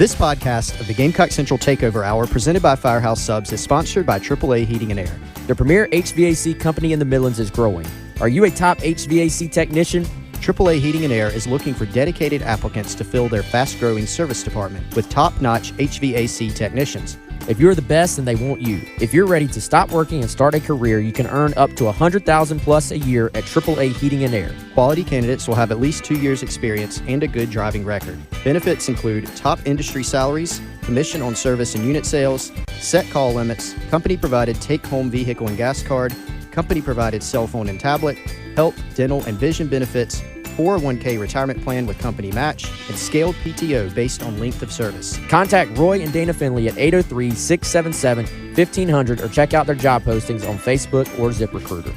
This podcast of the Gamecock Central Takeover Hour presented by Firehouse Subs is sponsored by AAA Heating and Air. The premier HVAC company in the Midlands is growing. Are you a top HVAC technician? AAA Heating and Air is looking for dedicated applicants to fill their fast-growing service department with top-notch HVAC technicians. If you're the best, then they want you. If you're ready to stop working and start a career, you can earn up to $100,000 plus a year at AAA Heating and Air. Quality candidates will have at least 2 years experience and a good driving record. Benefits include top industry salaries, commission on service and unit sales, set call limits, company-provided take-home vehicle and gas card, company-provided cell phone and tablet, health, dental, and vision benefits, 401k retirement plan with company match, and scaled PTO based on length of service. Contact Roy and Dana Finley at 803-677-1500 or check out their job postings on Facebook or ZipRecruiter.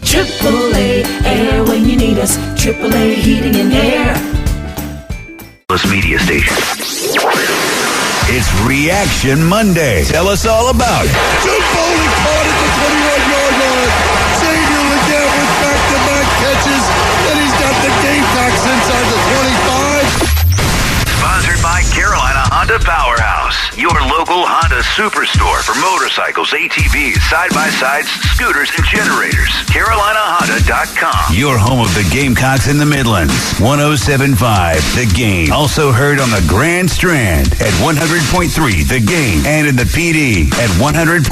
AAA Air when you need us. AAA Heating and Air. Media station. It's Reaction Monday. Tell us all about it. Jude Bowling caught at the 21-yard line. Xavier Leggett with back-to-back catches, and he's got the Gamecocks inside the 25. Sponsored by Carolina Honda Powerhouse, your local Honda superstore for motorcycles, ATVs, side-by-sides, scooters, and generators. CarolinaHonda.com. Your home of the Gamecocks in the Midlands. 107.5 The Game. Also heard on the Grand Strand at 100.3 The Game. And in the PD at 100.5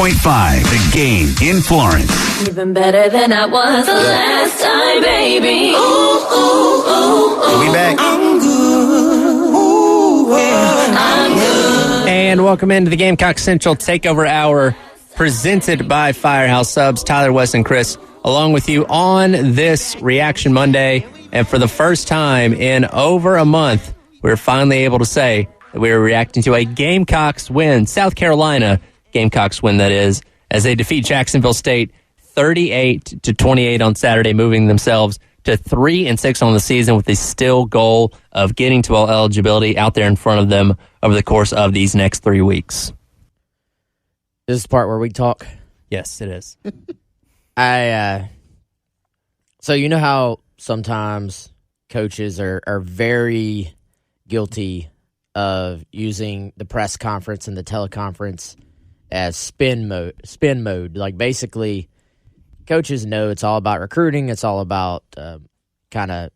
The Game in Florence. Even better than I was the last time, baby. Ooh, ooh, ooh, ooh. We back. I'm good. Ooh, yeah, I'm good. And welcome into the Gamecock Central Takeover Hour presented by Firehouse Subs. Tyler, Wes, and Chris along with you on this Reaction Monday. And for the first time in over a month, we're finally able to say that we are reacting to a Gamecocks win. South Carolina Gamecocks win, that is, as they defeat Jacksonville State 38-28 on Saturday, moving themselves to 3-6 on the season with the still goal of getting to bowl eligibility out there in front of them over the course of these next 3 weeks. This is the part where we talk. Yes, it is. So you know how sometimes coaches are very guilty of using the press conference and the teleconference as spin mode. Like basically, coaches know it's all about recruiting. It's all about kind of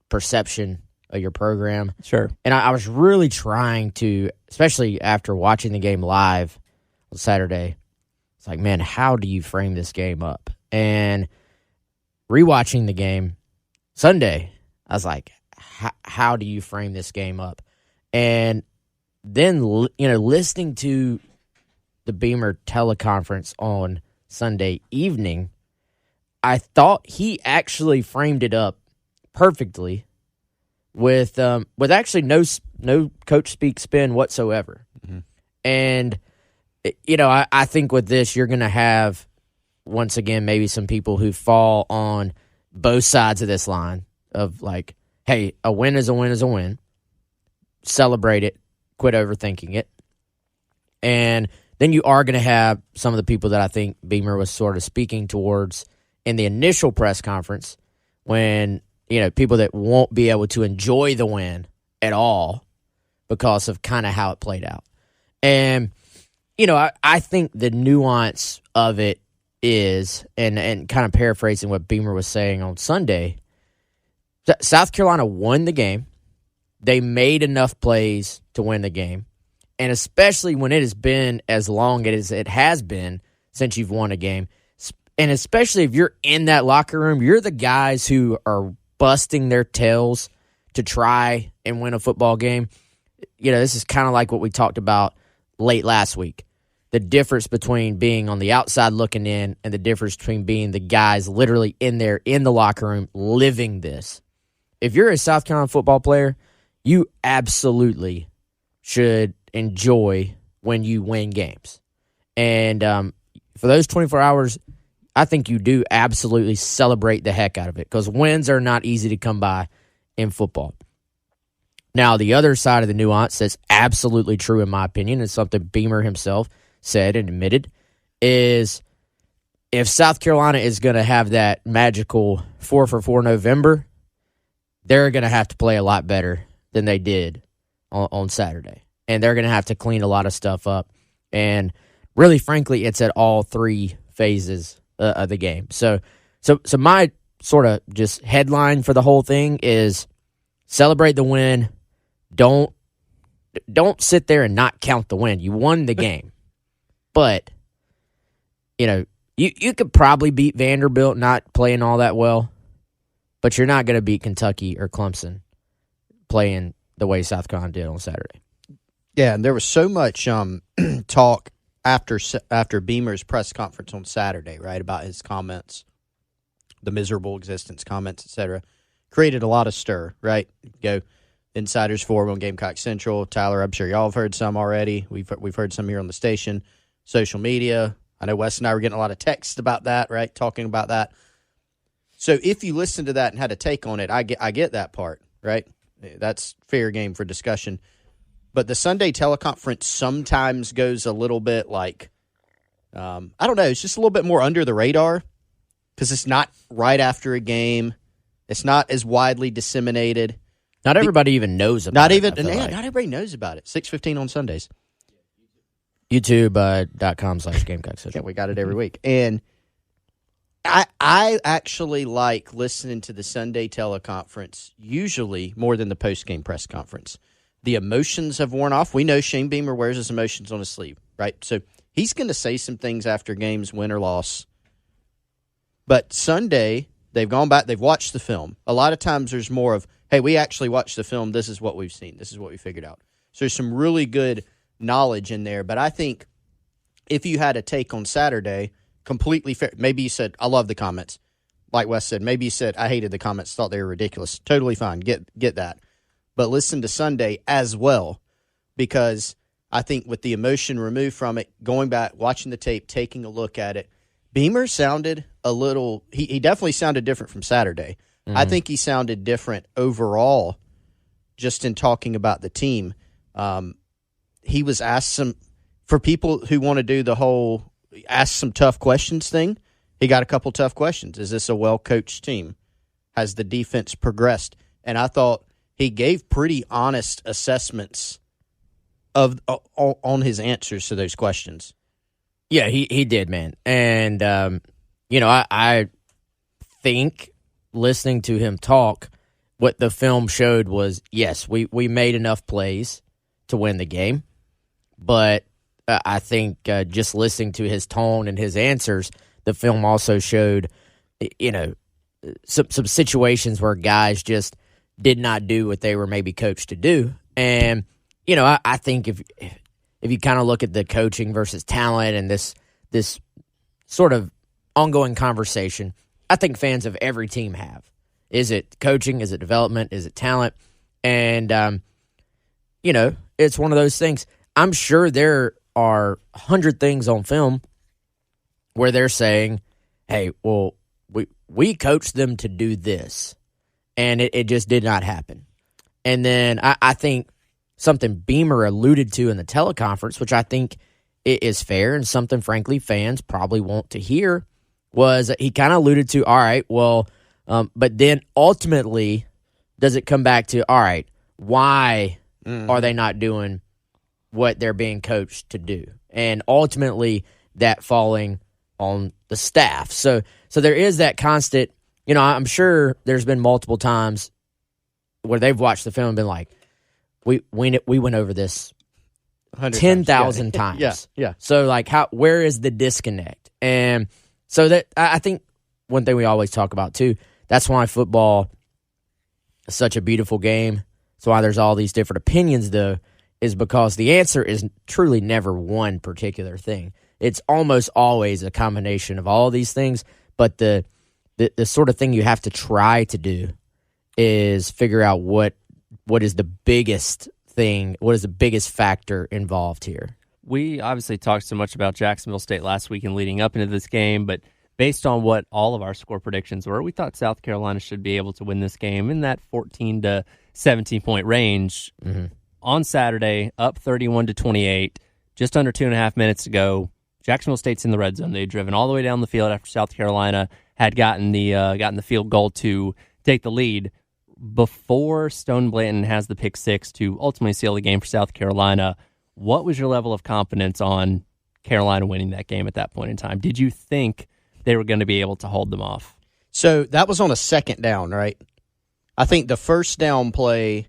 perception of your program. Sure. And I was really trying to, especially after watching the game live on Saturday, it's like, man, how do you frame this game up? And rewatching the game Sunday, I was like, how do you frame this game up? And then, listening to the Beamer teleconference on Sunday evening, I thought he actually framed it up perfectly with actually no coach speak spin whatsoever. Mm-hmm. And I think with this you're going to have once again maybe some people who fall on both sides of this line of like, hey, a win is a win is a win. Celebrate it, quit overthinking it. And then you are going to have some of the people that I think Beamer was sort of speaking towards in the initial press conference when, people that won't be able to enjoy the win at all because of kind of how it played out. And, I think the nuance of it is, and kind of paraphrasing what Beamer was saying on Sunday, South Carolina won the game. They made enough plays to win the game. And especially when it has been as long as it has been since you've won a game, and especially if you're in that locker room, you're the guys who are busting their tails to try and win a football game. This is kind of like what we talked about late last week. The difference between being on the outside looking in and the difference between being the guys literally in there in the locker room living this. If you're a South Carolina football player, you absolutely should enjoy when you win games. And for those 24 hours, I think you do absolutely celebrate the heck out of it because wins are not easy to come by in football. Now, the other side of the nuance that's absolutely true in my opinion, and something Beamer himself said and admitted, is if South Carolina is going to have that magical 4-for-4 November, they're going to have to play a lot better than they did on Saturday. and they're going to have to clean a lot of stuff up. And really, frankly, it's at all three phases of the game. So my sort of just headline for the whole thing is celebrate the win. Don't sit there and not count the win. You won the game. But, you could probably beat Vanderbilt not playing all that well, but you're not going to beat Kentucky or Clemson playing the way South Carolina did on Saturday. Yeah, and there was so much talk after Beamer's press conference on Saturday, right, about his comments, the miserable existence comments, etc. Created a lot of stir, right? Go Insiders Forum on Gamecock Central. Tyler, I'm sure y'all have heard some already. We've heard some here on the station, social media. I know Wes and I were getting a lot of texts about that, right, talking about that. So if you listen to that and had a take on it, I get that part, right? That's fair game for discussion. But the Sunday teleconference sometimes goes a little bit like, I don't know, it's just a little bit more under the radar because it's not right after a game. It's not as widely disseminated. Not everybody even knows about it. Not everybody knows about it. 6:15 on Sundays. YouTube.com/Gamecock Central. Yeah, we got it every week. And I actually like listening to the Sunday teleconference usually more than the post-game press conference. The emotions have worn off. We know Shane Beamer wears his emotions on his sleeve, right? So he's going to say some things after games, win or loss. But Sunday, they've gone back, they've watched the film. A lot of times there's more of, hey, we actually watched the film. This is what we've seen. This is what we figured out. So there's some really good knowledge in there. But I think if you had a take on Saturday, completely fair. Maybe you said, I love the comments. Like Wes said, maybe you said, I hated the comments, thought they were ridiculous. Totally fine. Get that. But listen to Sunday as well, because I think with the emotion removed from it, going back, watching the tape, taking a look at it, Beamer sounded a little – he definitely sounded different from Saturday. Mm-hmm. I think he sounded different overall just in talking about the team. He was asked some – for people who want to do the whole ask some tough questions thing, he got a couple tough questions. Is this a well-coached team? Has the defense progressed? And I thought – he gave pretty honest assessments on his answers to those questions. Yeah, he did, man. And, I think listening to him talk, what the film showed was, yes, we made enough plays to win the game. But I think just listening to his tone and his answers, the film also showed, some situations where guys just did not do what they were maybe coached to do. And, I think if you kind of look at the coaching versus talent and this sort of ongoing conversation, I think fans of every team have. Is it coaching? Is it development? Is it talent? And, it's one of those things. I'm sure there are 100 things on film where they're saying, hey, well, we coached them to do this. And it just did not happen. And then I think something Beamer alluded to in the teleconference, which I think is fair and something, frankly, fans probably want to hear, was that he kind of alluded to, all right, well, but then ultimately, does it come back to, all right, why are they not doing what they're being coached to do? And ultimately, that falling on the staff. So there is that constant. I'm sure there's been multiple times where they've watched the film and been like, we went over this 10,000 times. Yeah. So, where is the disconnect? And so that I think one thing we always talk about, too, that's why football is such a beautiful game. That's why there's all these different opinions, though, is because the answer is truly never one particular thing. It's almost always a combination of all these things, but the sort of thing you have to try to do is figure out what is the biggest thing, what is the biggest factor involved here. We obviously talked so much about Jacksonville State last week and leading up into this game, but based on what all of our score predictions were, we thought South Carolina should be able to win this game in that 14 to 17 point range. Mm-hmm. On Saturday, up 31-28, just under 2.5 minutes to go. Jacksonville State's in the red zone. They'd driven all the way down the field after South Carolina had gotten the field goal to take the lead. before Stone Blanton has the pick six to ultimately seal the game for South Carolina, what was your level of confidence on Carolina winning that game at that point in time? Did you think they were going to be able to hold them off? So that was on a second down, right? I think the first down play,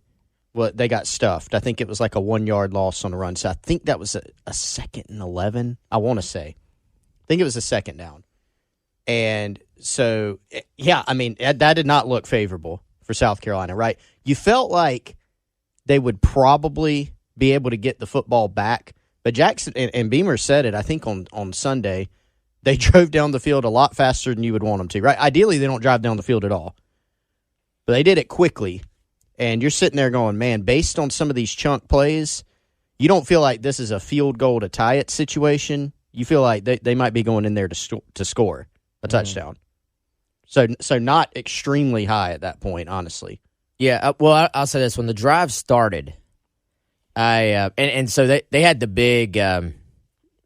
they got stuffed. I think it was like a 1 yard loss on the run. So I think that was a 2nd and 11, I want to say. I think it was a second down. And so, yeah, I mean, that did not look favorable for South Carolina, right? You felt like they would probably be able to get the football back. But Jackson and Beamer said it, I think, on Sunday. They drove down the field a lot faster than you would want them to, right? Ideally, they don't drive down the field at all. But they did it quickly. And you're sitting there going, man, based on some of these chunk plays, you don't feel like this is a field goal to tie it situation. You feel like they might be going in there to score a touchdown. So not extremely high at that point, honestly. Yeah, well, I'll say this. When the drive started, and so they had the big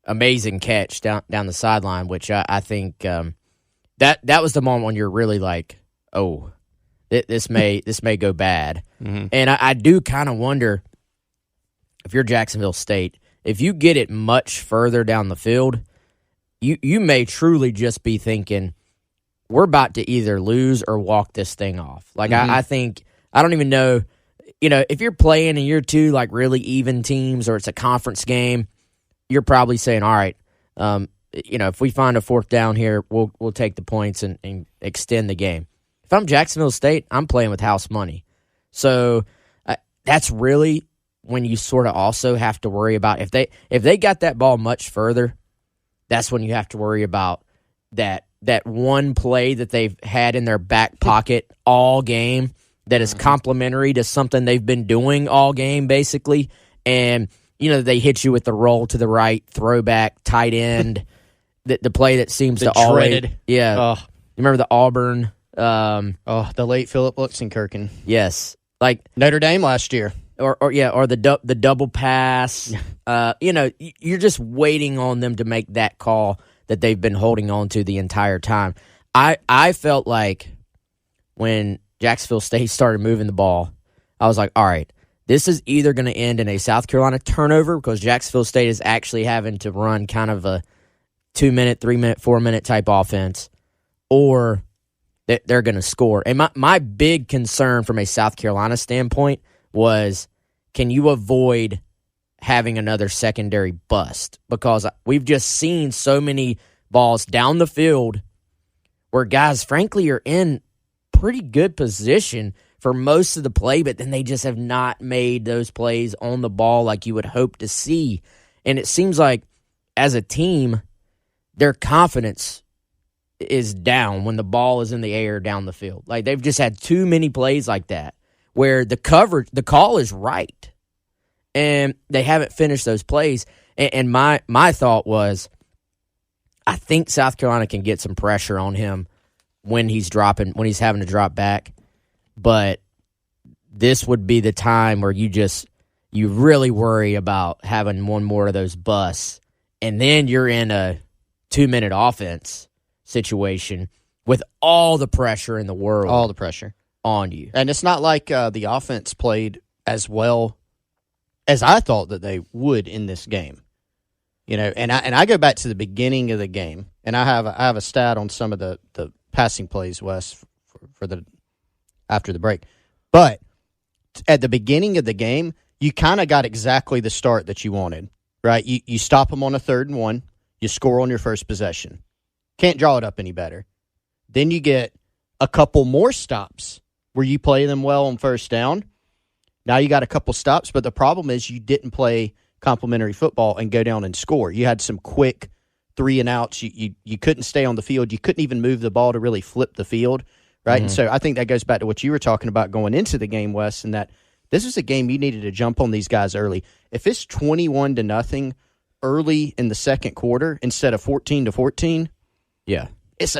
amazing catch down the sideline, which I think that was the moment when you're really like, oh, this may go bad. Mm-hmm. And I do kind of wonder if you're Jacksonville State, if you get it much further down the field, you may truly just be thinking, we're about to either lose or walk this thing off. Like, mm-hmm. I think, I don't even know, if you're playing and you're two like really even teams or it's a conference game, you're probably saying, all right, if we find a fourth down here, we'll take the points and extend the game. If I'm Jacksonville State, I'm playing with house money. So that's really when you sort of also have to worry about if they got that ball much further, that's when you have to worry about that one play that they've had in their back pocket all game that is complementary to something they've been doing all game, basically. And, they hit you with the roll to the right, throwback, tight end, the play that seems to always... Yeah. Oh. You remember the Auburn... the late Philip Luxenkirchen. Yes. Like Notre Dame last year. Or the double pass. You're just waiting on them to make that call that they've been holding on to the entire time. I felt like when Jacksonville State started moving the ball, I was like, all right, this is either going to end in a South Carolina turnover because Jacksonville State is actually having to run kind of a 2-minute, 3-minute, 4-minute type offense, or that they're going to score. And my big concern from a South Carolina standpoint was, can you avoid having another secondary bust? Because we've just seen so many balls down the field where guys, frankly, are in pretty good position for most of the play, but then they just have not made those plays on the ball like you would hope to see. And it seems like, as a team, their confidence is down when the ball is in the air down the field. Like, they've just had too many plays like that where the call is right, and they haven't finished those plays. And my thought was, I think South Carolina can get some pressure on him when he's having to drop back. But this would be the time where you really worry about having one more of those busts, and then you're in a 2-minute offense situation with all the pressure in the world. All the pressure on you. And it's not like the offense played as well as I thought that they would in this game. And I go back to the beginning of the game, and I have a stat on some of the passing plays, Wes, for the after the break. But at the beginning of the game, you kind of got exactly the start that you wanted, right? You stop them on a 3rd and 1, you score on your first possession. Can't draw it up any better. Then you get a couple more stops where you play them well on first down. Now you got a couple stops, but the problem is you didn't play complimentary football and go down and score. You had some quick 3-and-outs. You couldn't stay on the field. You couldn't even move the ball to really flip the field, right? Mm-hmm. And so I think that goes back to what you were talking about going into the game, Wes, and that this is a game you needed to jump on these guys early. If it's 21-0 early in the second quarter instead of 14-14, yeah, it's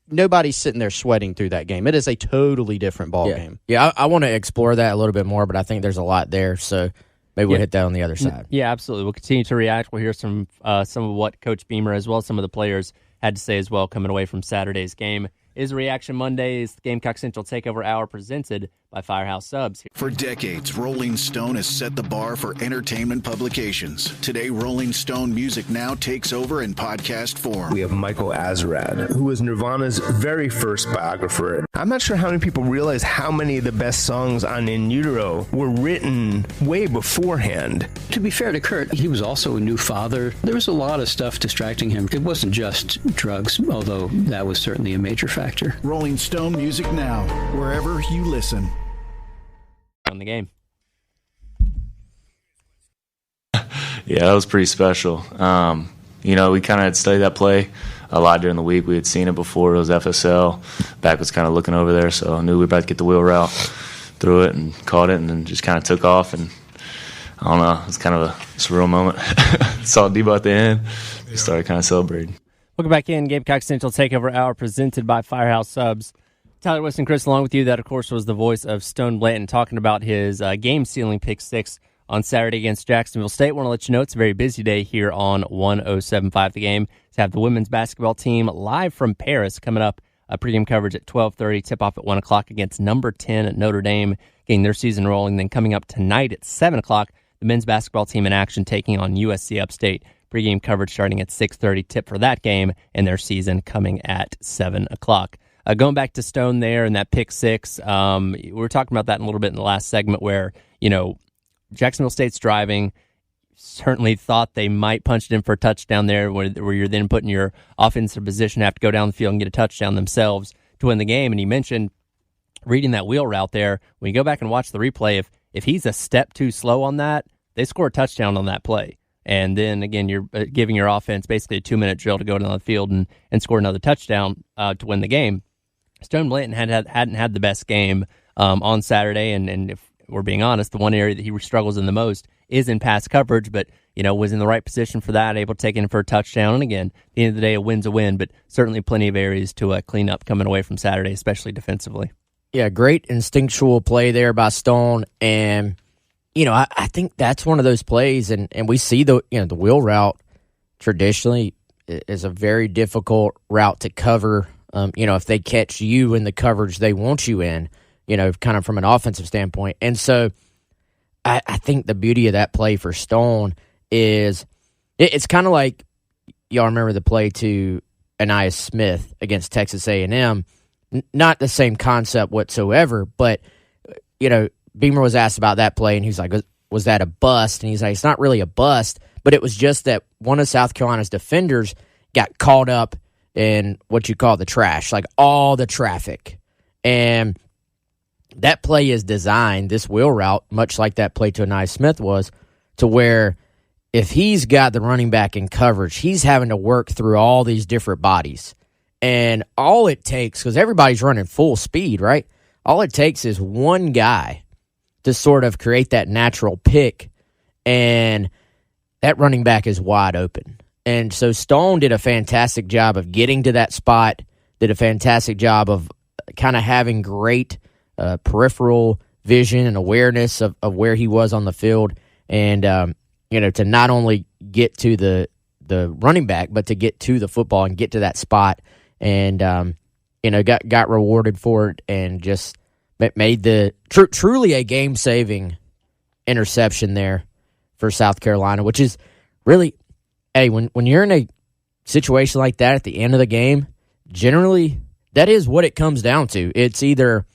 nobody's sitting there sweating through that game. It is a totally different ball game. Yeah, I want to explore that a little bit more, but I think there's a lot there, so maybe we'll hit that on the other side. Yeah, absolutely. We'll continue to react. We'll hear some of what Coach Beamer, as well as some of the players, had to say as well coming away from Saturday's game. is Reaction Monday's Gamecock Central Takeover Hour presented by Firehouse Subs. For decades, Rolling Stone has set the bar for entertainment publications. Today, Rolling Stone Music Now takes over in podcast form. We have Michael Azerrad, who was Nirvana's very first biographer. I'm not sure how many people realize how many of the best songs on In Utero were written way beforehand. To be fair to Kurt, he was also a new father. There was a lot of stuff distracting him. It wasn't just drugs, although that was certainly a major factor. Rolling Stone Music Now, wherever you listen. On the game. Yeah, that was pretty special. We kind of had studied that play a lot during the week. We had seen it before. It was FSL. Back was kind of looking over there, so I knew we were about to get the wheel route, threw it and caught it, and then just kind of took off. And I don't know, it was kind of a surreal moment. Saw Debo at the end. We started kind of celebrating. Welcome back in. Gamecock Central Takeover Hour presented by Firehouse Subs. Tyler West and Chris along with you. That, of course, was the voice of Stone Blanton talking about his game-sealing pick six on Saturday against Jacksonville State. Want to let you know it's a very busy day here on 107.5 The Game. To have the women's basketball team live from Paris coming up. Pregame coverage at 12:30, tip-off at 1 o'clock against number 10 at Notre Dame, getting their season rolling. Then coming up tonight at 7 o'clock, the men's basketball team in action taking on USC Upstate. Pregame coverage starting at 6:30, tip for that game, and their season coming at 7 o'clock. Going back to Stone there and that pick six, we were talking about that in a little bit in the last segment where, Jacksonville State's driving, certainly thought they might punch it in for a touchdown there where you're then putting your offensive position, have to go down the field and get a touchdown themselves to win the game. And he mentioned reading that wheel route there. When you go back and watch the replay, if he's a step too slow on that, they score a touchdown on that play. And then, again, you're giving your offense basically a 2-minute drill to go down the field and score another touchdown to win the game. Stone Blanton hadn't had the best game on Saturday, and if we're being honest, the one area that he struggles in the most is in pass coverage, but, was in the right position for that, able to take it for a touchdown. And again, at the end of the day, a win's a win, but certainly plenty of areas to clean up coming away from Saturday, especially defensively. Yeah, great instinctual play there by Stone, and I think that's one of those plays, and we see the wheel route traditionally is a very difficult route to cover. If they catch you in the coverage they want you in, kind of from an offensive standpoint. And so I think the beauty of that play for Stone is it's kind of like, y'all remember the play to Anais Smith against Texas A&M. Not the same concept whatsoever, but, Beamer was asked about that play, and he was like, was that a bust? And he's like, it's not really a bust, but it was just that one of South Carolina's defenders got caught up in what you call the trash, like all the traffic. And that play is designed, this wheel route, much like that play to Anais Smith was, to where if he's got the running back in coverage, he's having to work through all these different bodies. And all it takes, because everybody's running full speed, right? All it takes is one guy to sort of create that natural pick, and that running back is wide open. And so Stone did a fantastic job of getting to that spot, did a fantastic job of kind of having great peripheral vision and awareness of where he was on the field, and to not only get to the running back, but to get to the football and get to that spot, and got rewarded for it, and just made the truly a game-saving interception there for South Carolina, which is really, hey, when you're in a situation like that at the end of the game, generally that is what it comes down to. It's either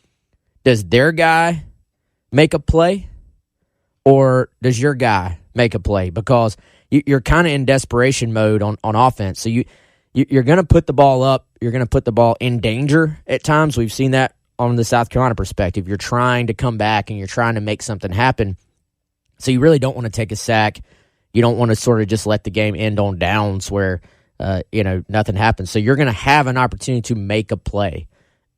does their guy make a play or does your guy make a play, because you're kind of in desperation mode on offense. So you're going to put the ball up. You're going to put the ball in danger at times. We've seen that on the South Carolina perspective. You're trying to come back and you're trying to make something happen. So you really don't want to take a sack. You don't want to sort of just let the game end on downs where, nothing happens. So you're going to have an opportunity to make a play.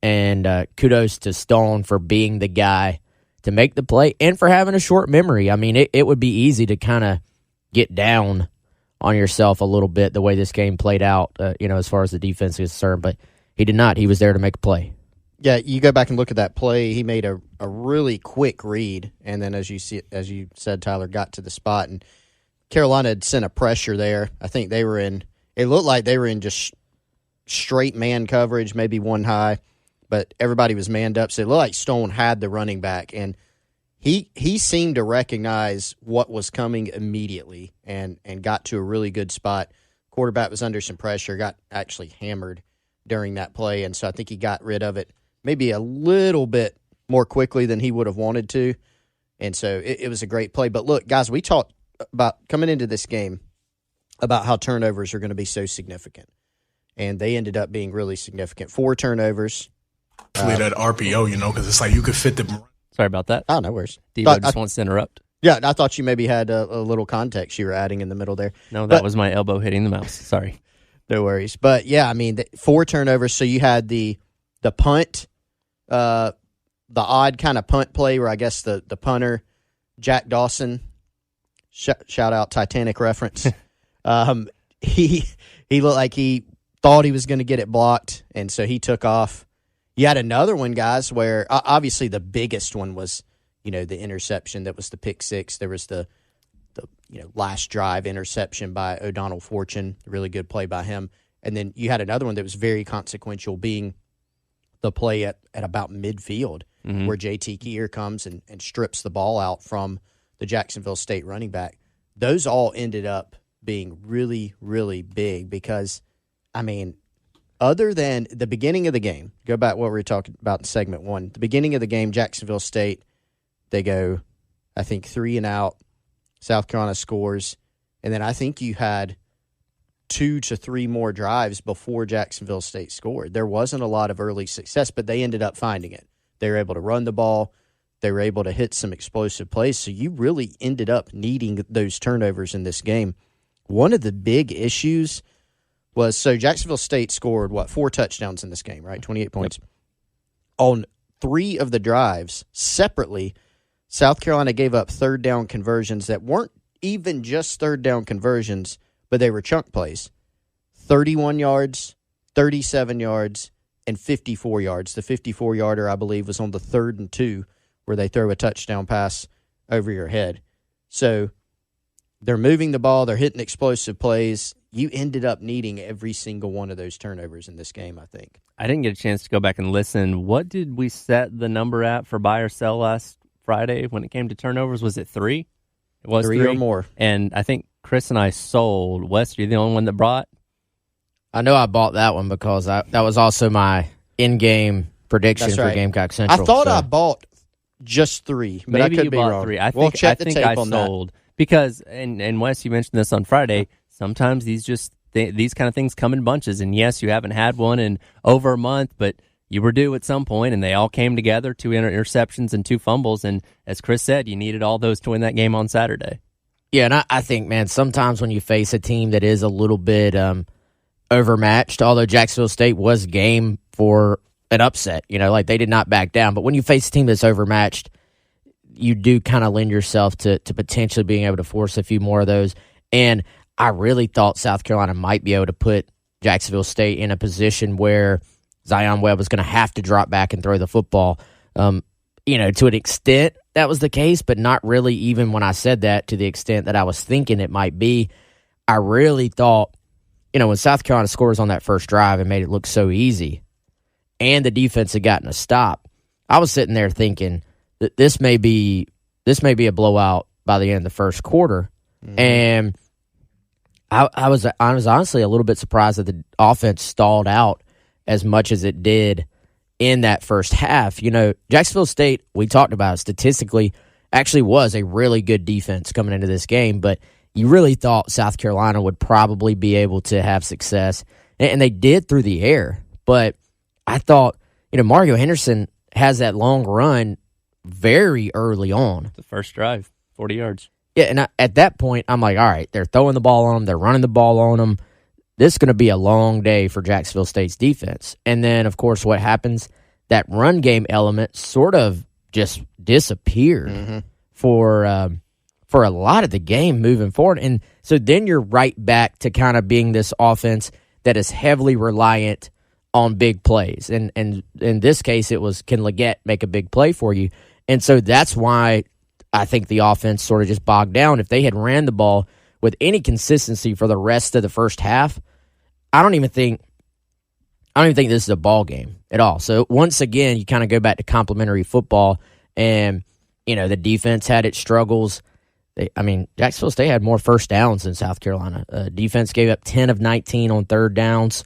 And kudos to Stone for being the guy to make the play and for having a short memory. I mean, it would be easy to kind of get down on yourself a little bit the way this game played out, as far as the defense is concerned. But he did not. He was there to make a play. Yeah, you go back and look at that play. He made a really quick read, and then as you said, Tyler, got to the spot, and Carolina had sent a pressure there. I think they were in. It looked like they were in just straight man coverage, maybe one high, but everybody was manned up. So it looked like Stone had the running back, and he seemed to recognize what was coming immediately and got to a really good spot. Quarterback was under some pressure, got actually hammered during that play, and so I think he got rid of it maybe a little bit more quickly than he would have wanted to. And so it was a great play. But look, guys, we talked about coming into this game about how turnovers are going to be so significant. And they ended up being really significant. 4 turnovers. That RPO, because it's like you could fit the. Sorry about that. Oh, no worries. Devo just wants to interrupt. Yeah, I thought you maybe had a little context you were adding in the middle there. No, that was my elbow hitting the mouse. Sorry. No worries. But, yeah, I mean, 4 turnovers. So you had the punt, the odd kind of punt play where I guess the punter, Jack Dawson, shout out Titanic reference, he looked like he thought he was going to get it blocked, and so he took off. You had another one, guys, where obviously the biggest one was, the interception that was the pick six. There was the last drive interception by O'Donnell Fortune, really good play by him. And then you had another one that was very consequential, being the play at about midfield, where JT Keir comes and strips the ball out from the Jacksonville State running back. Those all ended up being really, really big because, I mean, other than the beginning of the game, go back to what we were talking about in segment 1. The beginning of the game, Jacksonville State, they go, I think, 3 and out. South Carolina scores. And then I think you had 2 to 3 more drives before Jacksonville State scored. There wasn't a lot of early success, but they ended up finding it. They were able to run the ball. They were able to hit some explosive plays. So you really ended up needing those turnovers in this game. One of the big issues was, so Jacksonville State scored, 4 touchdowns in this game, right? 28 points. Yep. On 3 of the drives, separately, South Carolina gave up third down conversions that weren't even just third down conversions, but they were chunk plays. 31 yards, 37 yards, and 54 yards. The 54-yarder, I believe, was on the 3rd and 2, where they throw a touchdown pass over your head. So they're moving the ball. They're hitting explosive plays. You ended up needing every single one of those turnovers in this game, I think. I didn't get a chance to go back and listen. What did we set the number at for buy or sell last Friday when it came to turnovers? Was it 3? It was 3 or more. And I think Chris and I sold. Wes, you're the only one that brought? I know I bought that one because that was also my in-game prediction for Gamecock Central. I thought I bought just 3, but maybe I could you be bought wrong. 3. I think I sold that. Because, and Wes, you mentioned this on Friday, sometimes these kind of things come in bunches. And yes, you haven't had one in over a month, but you were due at some point, and they all came together, 2 interceptions and 2 fumbles. And as Chris said, you needed all those to win that game on Saturday. Yeah, and I think, man, sometimes when you face a team that is a little bit overmatched, although Jacksonville State was game for an upset, like they did not back down. But when you face a team that's overmatched, you do kind of lend yourself to potentially being able to force a few more of those. And I really thought South Carolina might be able to put Jacksonville State in a position where Zion Webb was going to have to drop back and throw the football. To an extent that was the case, but not really even when I said that to the extent that I was thinking it might be. I really thought, when South Carolina scores on that first drive and made it look so easy and the defense had gotten a stop, I was sitting there thinking that this may be a blowout by the end of the first quarter. Mm-hmm. And I was honestly a little bit surprised that the offense stalled out as much as it did in that first half. Jacksonville State, we talked about it, statistically, actually was a really good defense coming into this game, but you really thought South Carolina would probably be able to have success, and they did through the air. But I thought, Mario Henderson has that long run very early on. The first drive, 40 yards. Yeah, and at that point, I'm like, all right, they're throwing the ball on them, they're running the ball on them. This is going to be a long day for Jacksonville State's defense. And then, of course, what happens, that run game element sort of just disappeared for a lot of the game moving forward. And so then you're right back to kind of being this offense that is heavily reliant on big plays. And in this case, it was, can Leggett make a big play for you? And so that's why I think the offense sort of just bogged down. If they had ran the ball with any consistency for the rest of the first half, I don't even think I don't even think this is a ball game at all. So once again, you kind of go back to complimentary football, and the defense had its struggles. Jacksonville State had more first downs than South Carolina. Defense gave up 10 of 19 on third downs.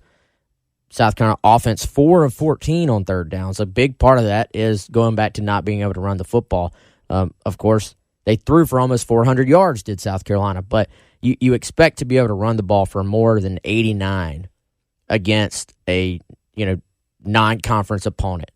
South Carolina offense 4 of 14 on third downs. A big part of that is going back to not being able to run the football. Of course, they threw for almost 400 yards, did South Carolina, but you expect to be able to run the ball for more than 89 against a non-conference opponent.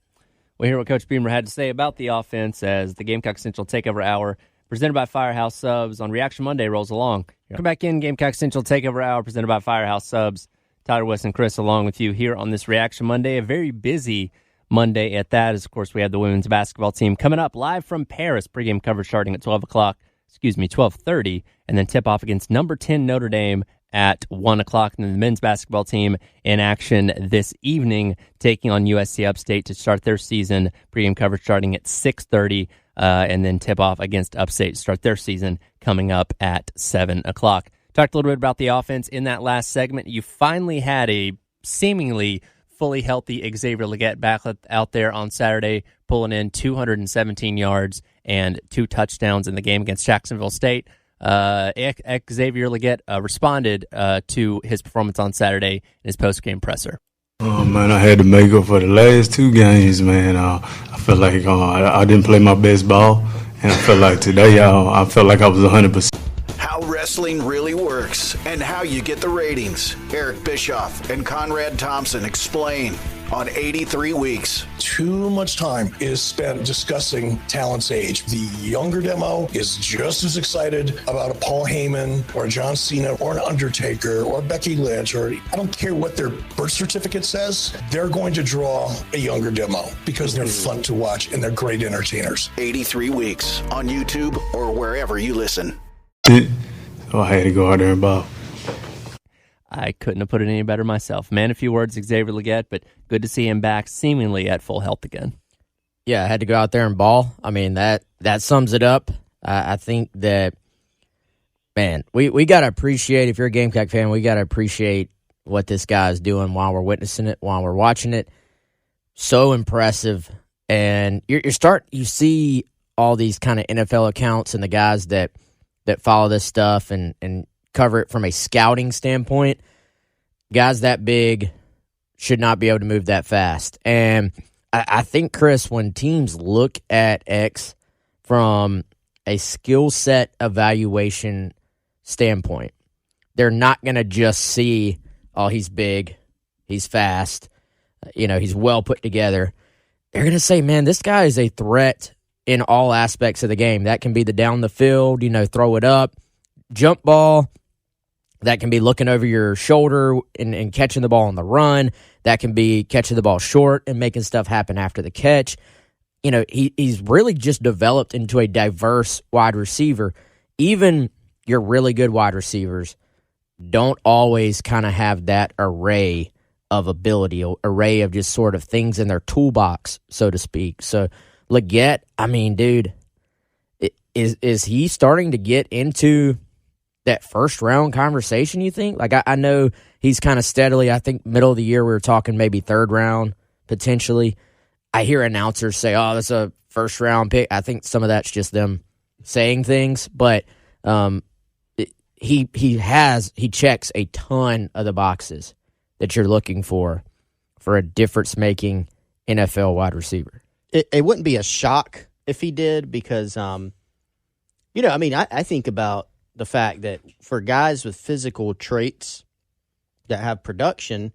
We'll hear what Coach Beamer had to say about the offense as the Gamecock Central Takeover Hour, presented by Firehouse Subs on Reaction Monday, rolls along. Come back in, Gamecock Central Takeover Hour, presented by Firehouse Subs. Tyler, Wes, and Chris along with you here on this Reaction Monday, a very busy Monday at that. As, of course, we have the women's basketball team coming up live from Paris. Pregame coverage starting at 12:30, and then tip-off against number 10 Notre Dame at 1 o'clock. And then the men's basketball team in action this evening, taking on USC Upstate to start their season. Pregame coverage starting at 6:30, and then tip-off against Upstate to start their season coming up at 7 o'clock. Talked a little bit about the offense in that last segment. You finally had a seemingly fully healthy Xavier Legette back out there on Saturday, pulling in 217 yards and 2 touchdowns in the game against Jacksonville State. Xavier Legette responded to his performance on Saturday in his post-game presser. Oh, man, I had to make up for the last 2 games, man. I felt like I didn't play my best ball, and I felt like today I felt like I was 100%. How wrestling really works and how you get the ratings. Eric Bischoff and Conrad Thompson explain on 83 Weeks. Too much time is spent discussing talent's age. The younger demo is just as excited about a Paul Heyman or a John Cena or an Undertaker or Becky Lynch, or I don't care what their birth certificate says, they're going to draw a younger demo because they're fun to watch and they're great entertainers. 83 Weeks on YouTube or wherever you listen. So I had to go out there and ball. I couldn't have put it any better myself. Man, a few words, Xavier Legette, but good to see him back seemingly at full health again. Yeah, I had to go out there and ball. I mean, that sums it up. I think that, man, we got to appreciate, if you're a Gamecock fan, we got to appreciate what this guy is doing while we're witnessing it, while we're watching it. So impressive. And you see all these kind of NFL accounts and the guys that follow this stuff and cover it from a scouting standpoint. Guys that big should not be able to move that fast. And I think, Chris, when teams look at X from a skill set evaluation standpoint, they're not going to just see, oh, he's big, he's fast, he's well put together. They're going to say, man, this guy is a threat in all aspects of the game. That can be the down the field, throw it up, jump ball. That can be looking over your shoulder and catching the ball on the run. That can be catching the ball short and making stuff happen after the catch. He's really just developed into a diverse wide receiver. Even your really good wide receivers don't always kind of have that array of ability, array of just sort of things in their toolbox, so to speak. So Legette, I mean, dude, is he starting to get into that first round conversation, you think? Like, I know he's kind of steadily, I think middle of the year we were talking maybe third round, potentially. I hear announcers say, oh, that's a first round pick. I think some of that's just them saying things, but he checks a ton of the boxes that you're looking for a difference-making NFL wide receiver. It wouldn't be a shock if he did because, I think about the fact that for guys with physical traits that have production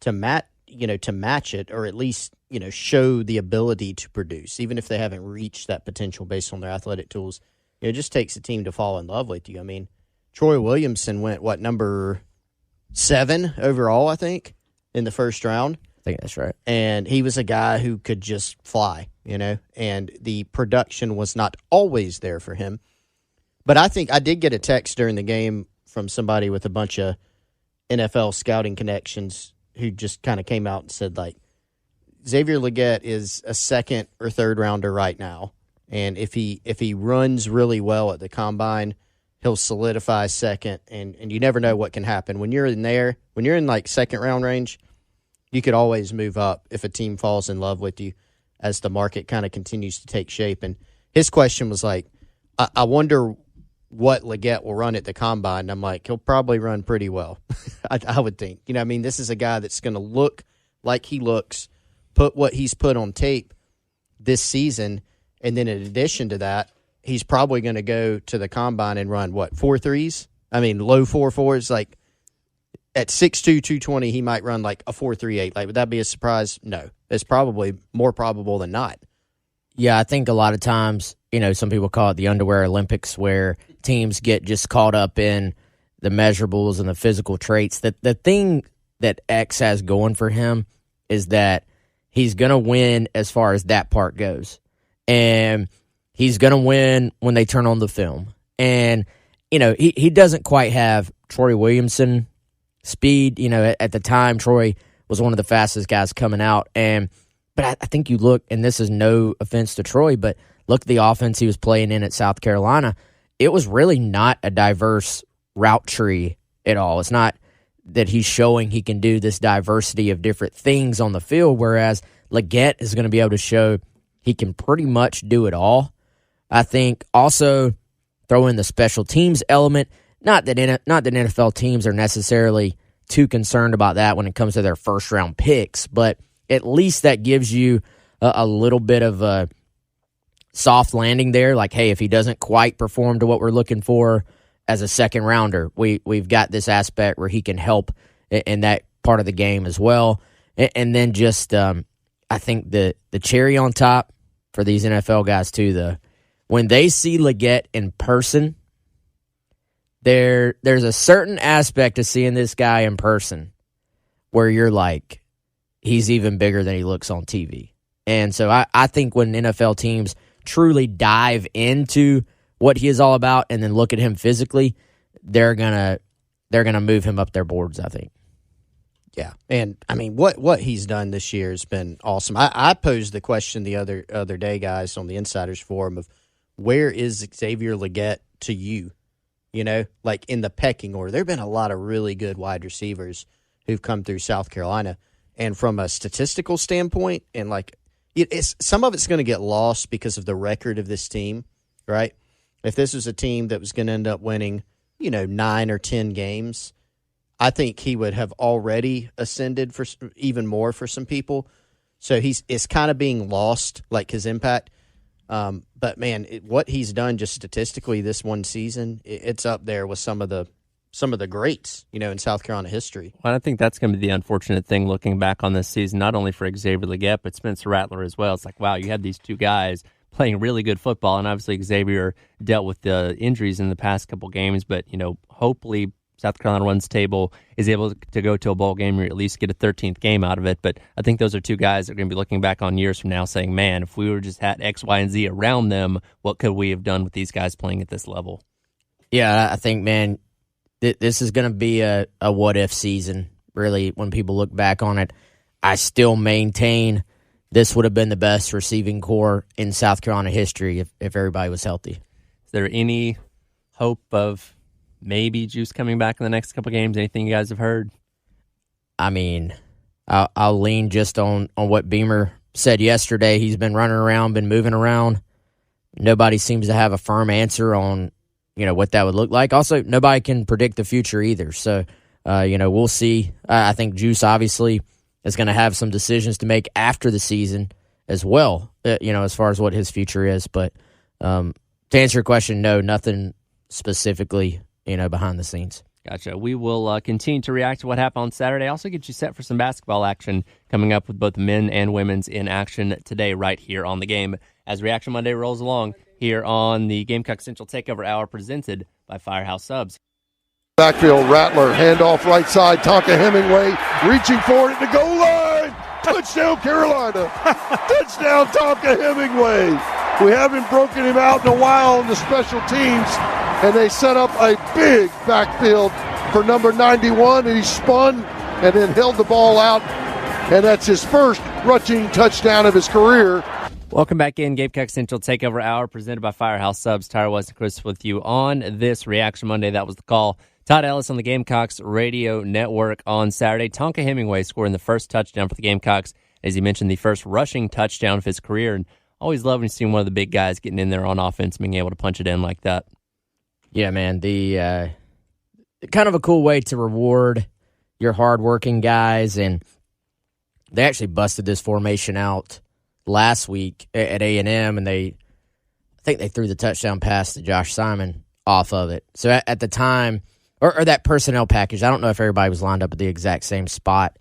to match it, or at least, show the ability to produce, even if they haven't reached that potential based on their athletic tools, it just takes a team to fall in love with you. I mean, Troy Williamson went, number 7 overall, I think, in the first round. I think that's right. And he was a guy who could just fly, and the production was not always there for him. But I think I did get a text during the game from somebody with a bunch of NFL scouting connections who just kind of came out and said, like, Xavier Legette is a second or third rounder right now. And if he runs really well at the combine, he'll solidify second. And you never know what can happen. When you're in like second round range, You could always move up if a team falls in love with you as the market kind of continues to take shape. And his question was like, I wonder what Leggett will run at the combine. And I'm like, he'll probably run pretty well, I would think. You know, I mean, this is a guy that's going to look like he looks, put what he's put on tape this season, and then in addition to that, he's probably going to go to the combine and run, 4.3s? I mean, low 4.4s. Like, at 6'2", 220, he might run like a 4.38. Like, would that be a surprise? No. It's probably more probable than not. Yeah, I think a lot of times, some people call it the underwear Olympics, where teams get just caught up in the measurables and the physical traits. The thing that X has going for him is that he's going to win as far as that part goes. And he's going to win when they turn on the film. And, he doesn't quite have Troy Williamson speed. At the time, Troy was one of the fastest guys coming out. But I think you look, and this is no offense to Troy, but look at the offense he was playing in at South Carolina. It was really not a diverse route tree at all. It's not that he's showing he can do this diversity of different things on the field, whereas Leggett is going to be able to show he can pretty much do it all. I think also throw in the special teams element. Not that NFL teams are necessarily too concerned about that when it comes to their first-round picks, but at least that gives you a little bit of a soft landing there. Like, hey, if he doesn't quite perform to what we're looking for as a second rounder, we've got this aspect where he can help in that part of the game as well. And then just I think the cherry on top for these NFL guys too, when they see Leggett in person, there's a certain aspect of seeing this guy in person where you're like, he's even bigger than he looks on TV. And so I think when NFL teams truly dive into what he is all about and then look at him physically, they're gonna move him up their boards, I think. Yeah. And I mean what he's done this year has been awesome. I posed the question the other day, guys, on the Insiders Forum of where is Xavier Leggett to you? Like in the pecking order. There have been a lot of really good wide receivers who've come through South Carolina. And from a statistical standpoint, and like some of it's going to get lost because of the record of this team, right? If this was a team that was going to end up winning, 9 or 10 games, I think he would have already ascended for even more for some people. So it's kind of being lost, like his impact. But man, what he's done just statistically this one season, it's up there with some of the greats, in South Carolina history. Well, I think that's going to be the unfortunate thing looking back on this season, not only for Xavier Leggett, but Spencer Rattler as well. It's like, wow, you had these two guys playing really good football, and obviously Xavier dealt with the injuries in the past couple games, but, hopefully South Carolina runs table is able to go to a bowl game or at least get a 13th game out of it. But I think those are two guys that are going to be looking back on years from now saying, man, if we were just had X, Y, and Z around them, what could we have done with these guys playing at this level? Yeah, I think, man, this is going to be a what-if season, really, when people look back on it. I still maintain this would have been the best receiving core in South Carolina history if everybody was healthy. Is there any hope of maybe Juice coming back in the next couple games? Anything you guys have heard? I mean, I'll lean just on what Beamer said yesterday. He's been running around, been moving around. Nobody seems to have a firm answer on what that would look like. Also, nobody can predict the future either. So, we'll see. I think Juice obviously is going to have some decisions to make after the season as well, as far as what his future is. But to answer your question, no, nothing specifically, behind the scenes. Gotcha. We will continue to react to what happened on Saturday. Also get you set for some basketball action coming up with both men and women's in action today right here on The Game as Reaction Monday rolls along here on the Gamecock Central Takeover Hour presented by Firehouse Subs. Backfield, Rattler, handoff right side, Tonka Hemingway, reaching for it at the goal line. Touchdown, Carolina. Touchdown, Tonka Hemingway. We haven't broken him out in a while on the special teams, and they set up a big backfield for number 91, and he spun and then held the ball out, and that's his first rushing touchdown of his career. Welcome back in Gamecock Central Takeover Hour presented by Firehouse Subs. Tyler West and Chris with you on this Reaction Monday. That was the call Todd Ellis on the Gamecocks radio network on Saturday. Tonka Hemingway scoring the first touchdown for the Gamecocks, as he mentioned, the first rushing touchdown of his career. And always loving seeing one of the big guys getting in there on offense, being able to punch it in like that. Yeah, man. The kind of a cool way to reward your hardworking guys. And they actually busted this formation out last week at A&M, and I think they threw the touchdown pass to Josh Simon off of it. So at the time, or that personnel package, I don't know if everybody was lined up at the exact same spot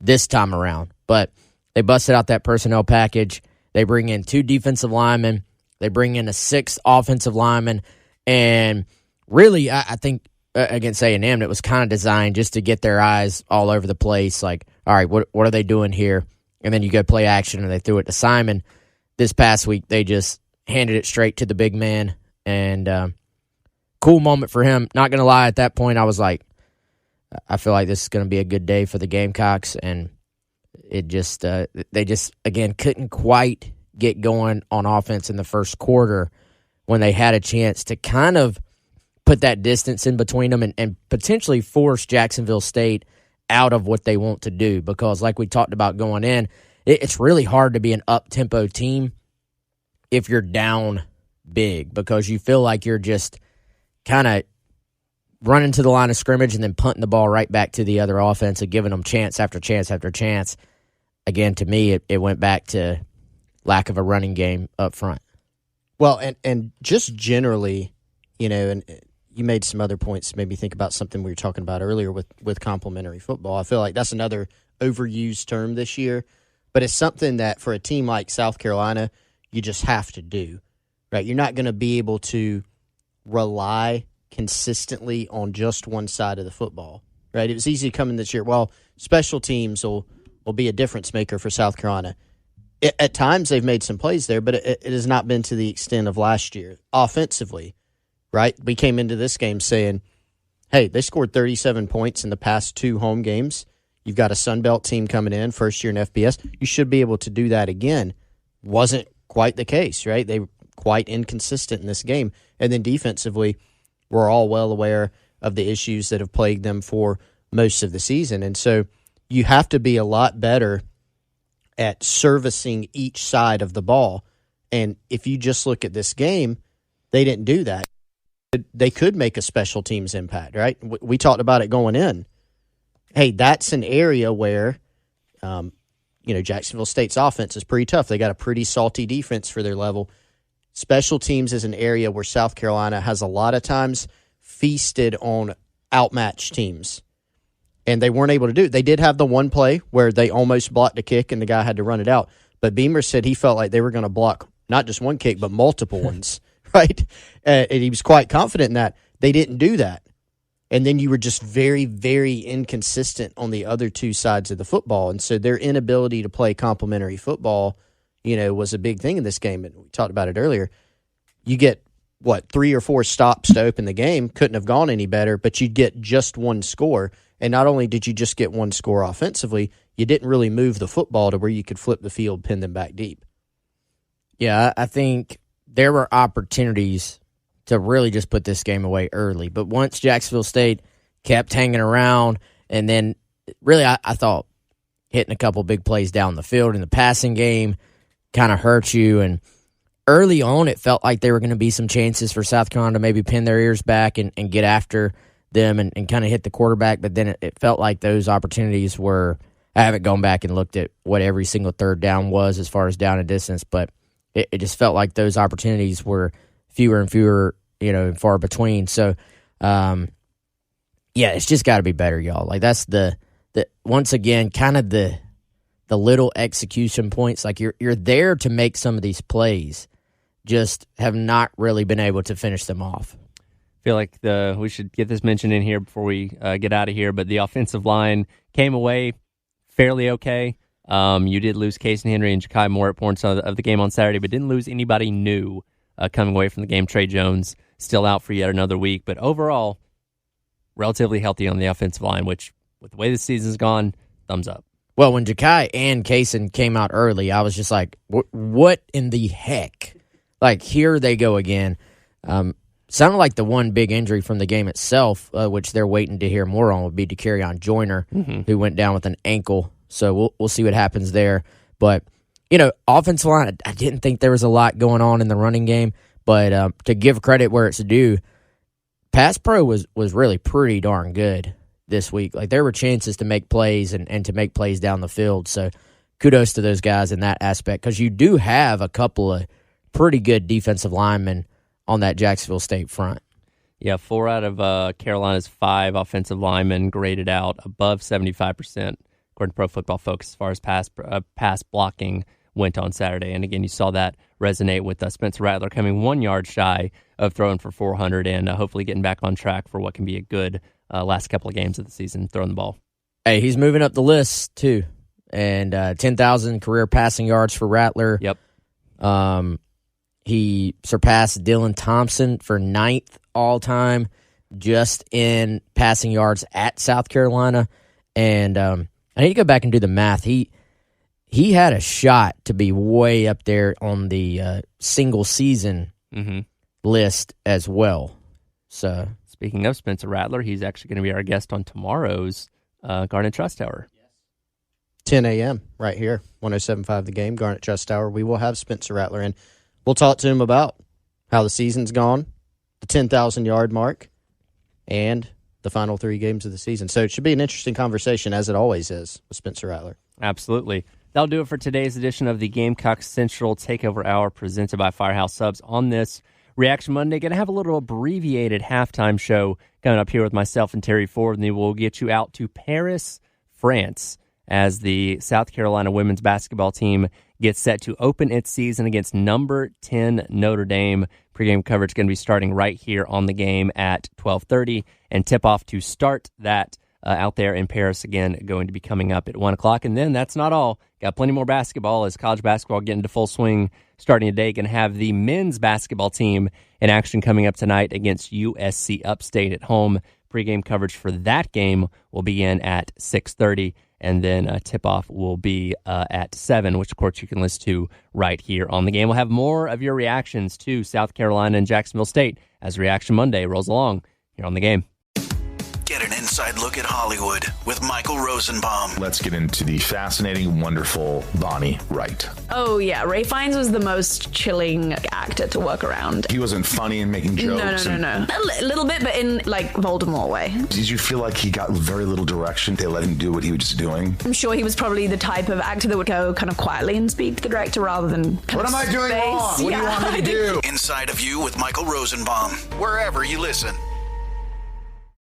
this time around, but they busted out that personnel package. They bring in 2 defensive linemen. They bring in a 6th offensive lineman. And really, I think against A&M, it was kind of designed just to get their eyes all over the place. Like, all right, what are they doing here? And then you go play action, and they threw it to Simon. This past week, they just handed it straight to the big man. And cool moment for him. Not going to lie, at that point, I was like, I feel like this is going to be a good day for the Gamecocks. And it just, they just, again, couldn't quite get going on offense in the first quarter when they had a chance to kind of put that distance in between them and potentially force Jacksonville State out of what they want to do. Because like we talked about going in, it's really hard to be an up-tempo team if you're down big, because you feel like you're just kind of running to the line of scrimmage and then punting the ball right back to the other offense and giving them chance after chance after chance. Again, to me, it went back to lack of a running game up front. Well, and just generally, and you made some other points, made me think about something we were talking about earlier with complementary football. I feel like that's another overused term this year, but it's something that for a team like South Carolina, you just have to do, right? You're not going to be able to rely consistently on just one side of the football, right? It was easy to come in this year. Well, special teams will be a difference maker for South Carolina. At times they've made some plays there, but it has not been to the extent of last year. Offensively, right? We came into this game saying, hey, they scored 37 points in the past 2 home games. You've got a Sun Belt team coming in, first year in FBS. You should be able to do that again. Wasn't quite the case, right? They were quite inconsistent in this game. And then defensively, we're all well aware of the issues that have plagued them for most of the season. And so you have to be a lot better at servicing each side of the ball. And if you just look at this game, they didn't do that. They could make a special teams impact, right? We talked about it going in. Hey, that's an area where, Jacksonville State's offense is pretty tough. They got a pretty salty defense for their level. Special teams is an area where South Carolina has a lot of times feasted on outmatched teams. And they weren't able to do it. They did have the one play where they almost blocked a kick and the guy had to run it out. But Beamer said he felt like they were going to block not just one kick, but multiple ones, right? And he was quite confident in that. They didn't do that. And then you were just very, very inconsistent on the other 2 sides of the football. And so their inability to play complementary football, was a big thing in this game. And we talked about it earlier. You get, 3 or 4 stops to open the game. Couldn't have gone any better, but you'd get just one score. And not only did you just get one score offensively, you didn't really move the football to where you could flip the field, pin them back deep. Yeah, I think there were opportunities to really just put this game away early. But once Jacksonville State kept hanging around, and then really I thought hitting a couple big plays down the field in the passing game kind of hurt you. And early on, it felt like there were going to be some chances for South Carolina to maybe pin their ears back and get after them and kind of hit the quarterback. But then it felt like those opportunities were – I haven't gone back and looked at what every single third down was as far as down and distance, but it just felt like those opportunities were fewer and fewer, far between. So, it's just got to be better, y'all. Like that's the once again kind of the little execution points. Like you're there to make some of these plays, just have not really been able to finish them off. I feel like we should get this mentioned in here before we get out of here, but the offensive line came away fairly okay. You did lose Casey Henry and Ja'Kai Moore at points of the game on Saturday, but didn't lose anybody new coming away from the game. Trey Jones still out for yet another week, but overall, relatively healthy on the offensive line, which, with the way the season's gone, thumbs up. Well, when Ja'Kai and Kaysen came out early, I was just like, what in the heck? Like, here they go again. Sounded like the one big injury from the game itself, which they're waiting to hear more on, would be De'Carrion Joyner, who went down with an ankle. So we'll see what happens there. But, offensive line, I didn't think there was a lot going on in the running game. But to give credit where it's due, Pass Pro was really pretty darn good this week. Like, there were chances to make plays and to make plays down the field. So kudos to those guys in that aspect, because you do have a couple of pretty good defensive linemen on that Jacksonville State front. Yeah, 4 out of Carolina's 5 offensive linemen graded out above 75%, according to Pro Football Focus, as far as pass blocking went on Saturday. And again, you saw that resonate with Spencer Rattler coming 1 yard shy of throwing for 400 and hopefully getting back on track for what can be a good last couple of games of the season throwing the ball. Hey, he's moving up the list, too. And 10,000 career passing yards for Rattler. Yep. He surpassed Dylan Thompson for 9th all-time just in passing yards at South Carolina. And I need to go back and do the math. He had a shot to be way up there on the single-season list as well. So, speaking of Spencer Rattler, he's actually going to be our guest on tomorrow's Garnet Trust Hour. 10 a.m. right here, 107.5 The Game, Garnet Trust Hour. We will have Spencer Rattler in. We'll talk to him about how the season's gone, the 10,000-yard mark, and the final 3 games of the season. So it should be an interesting conversation, as it always is, with Spencer Rattler. Absolutely. That'll do it for today's edition of the Gamecock Central Takeover Hour presented by Firehouse Subs. On this Reaction Monday, going to have a little abbreviated halftime show coming up here with myself and Terry Ford, and then we'll get you out to Paris, France, as the South Carolina women's basketball team gets set to open its season against number 10 Notre Dame. Pre-game coverage going to be starting right here on the game at 12:30, and tip-off to start that out there in Paris again going to be coming up at 1 o'clock. And then that's not all. Got plenty more basketball as college basketball getting into full swing starting today. Going to have the men's basketball team in action coming up tonight against USC Upstate at home. Pre-game coverage for that game will begin at 6:30. And then tip-off will be at 7, which, of course, you can listen to right here on the game. We'll have more of your reactions to South Carolina and Jacksonville State as Reaction Monday rolls along here on the game. Get an inside look at Hollywood with Michael Rosenbaum. Let's get into the fascinating, wonderful Bonnie Wright. Oh, yeah. Ray Fiennes was the most chilling actor to work around. He wasn't funny and making jokes. No. A little bit, but in, like, Voldemort way. Did you feel like he got very little direction? They let him do what he was just doing? I'm sure he was probably the type of actor that would go kind of quietly and speak to the director rather than What am I doing wrong? What do you want me to do? Inside of You with Michael Rosenbaum. Wherever you listen.